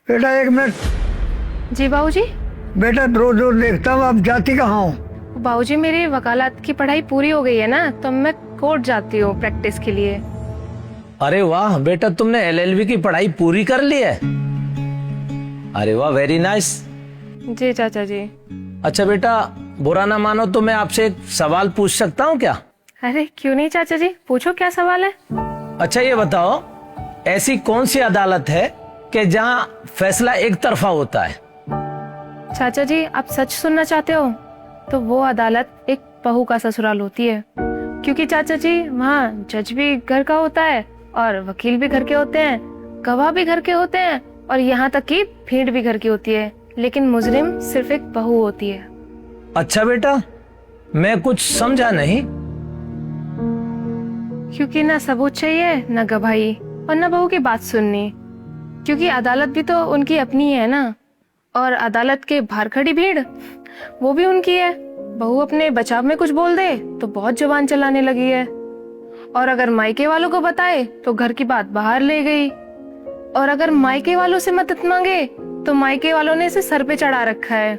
बेटा 1 मिनट। जी बाबूजी। बेटा रोज रोज देखता हूँ, आप जाती कहाँ हो? बाबूजी मेरी वकालत की पढ़ाई पूरी हो गई है ना, तो मैं कोर्ट जाती हूँ प्रैक्टिस के लिए। अरे वाह बेटा, तुमने एलएलबी की पढ़ाई पूरी कर ली है। अरे वाह, वेरी नाइस। जी चाचा जी। अच्छा बेटा, बुरा ना मानो तो मैं आपसे एक सवाल पूछ सकता हूँ क्या? अरे क्यों नहीं चाचा जी, पूछो क्या सवाल है। अच्छा ये बताओ, ऐसी कौन सी अदालत है कि जहाँ फैसला एक तरफा होता है? चाचा जी आप सच सुनना चाहते हो तो वो अदालत एक बहू का ससुराल होती है, क्योंकि चाचा जी वहाँ जज भी घर का होता है और वकील भी घर के होते हैं, गवाह भी घर के होते हैं और यहाँ तक कि भीड़ भी घर की होती है, लेकिन मुजरिम सिर्फ एक बहू होती है। अच्छा बेटा, मैं कुछ समझा नहीं। क्योंकि ना सबूत चाहिए, ना गवाही और ना बहू की बात सुननी, क्योंकि अदालत भी तो उनकी अपनी है ना, और अदालत के बाहर खड़ी भीड़ वो भी उनकी है। बहू अपने बचाव में कुछ बोल दे तो बहुत जुबान चलाने लगी है, और अगर मायके वालों को बताए तो घर की बात बाहर ले गई, और अगर मायके वालों से मदद मांगे तो मायके वालों ने इसे सर पे चढ़ा रखा है,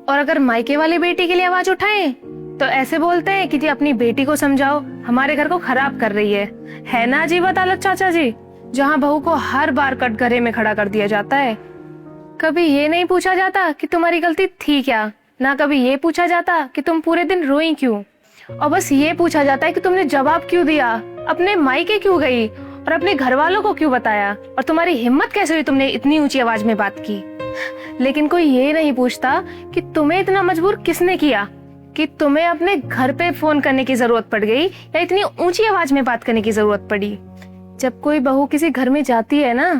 और अगर मायके वाले बेटी के लिए आवाज उठाएं तो ऐसे बोलते हैं कि जी अपनी बेटी को समझाओ, हमारे घर को खराब कर रही है ना अजीब अदालत चाचा जी, जहाँ बहू को हर बार कटघरे में खड़ा कर दिया जाता है। कभी ये नहीं पूछा जाता कि तुम्हारी गलती थी क्या, ना कभी ये पूछा जाता कि तुम पूरे दिन रोई क्यों, और बस ये पूछा जाता है कि तुमने जवाब क्यों दिया, अपने मायके क्यों गई और अपने घर वालों को क्यों बताया, और तुम्हारी हिम्मत कैसे हुई तुमने इतनी ऊंची आवाज में बात की। लेकिन कोई ये नहीं पूछता कि तुम्हें इतना मजबूर किसने किया, कि तुम्हें अपने घर पे फोन करने की जरूरत पड़ गई या इतनी ऊंची आवाज में बात करने की जरूरत पड़ी। जब कोई बहू किसी घर में जाती है ना,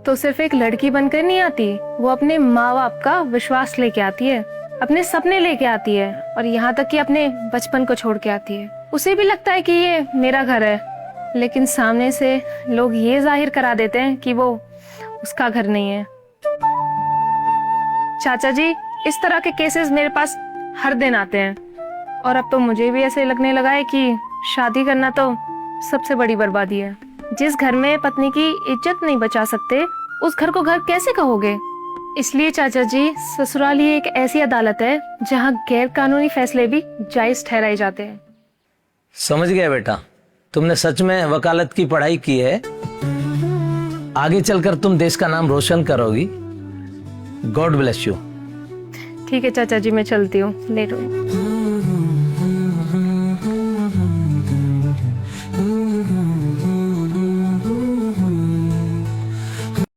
तो सिर्फ एक लड़की बनकर नहीं आती, वो अपने माँ बाप का विश्वास लेके आती है, अपने सपने लेके आती है, और यहाँ तक कि अपने बचपन को छोड़ के आती है। उसे भी लगता है कि ये मेरा घर है, लेकिन सामने से लोग ये जाहिर करा देते हैं कि वो उसका घर नहीं है। चाचा जी इस तरह के केसेस मेरे पास हर दिन आते हैं, और अब तो मुझे भी ऐसे लगने लगा है कि शादी करना तो सबसे बड़ी बर्बादी है। जिस घर में पत्नी की इज्जत नहीं बचा सकते, उस घर को घर कैसे कहोगे। इसलिए चाचा जी ससुराल ही एक ऐसी अदालत है जहाँ गैर कानूनी फैसले भी जायज ठहराए जाते हैं। समझ गया बेटा, तुमने सच में वकालत की पढ़ाई की है। आगे चलकर तुम देश का नाम रोशन करोगी। God bless you. ठीक है चाचा जी, मैं चलती हूँ, लेट हो।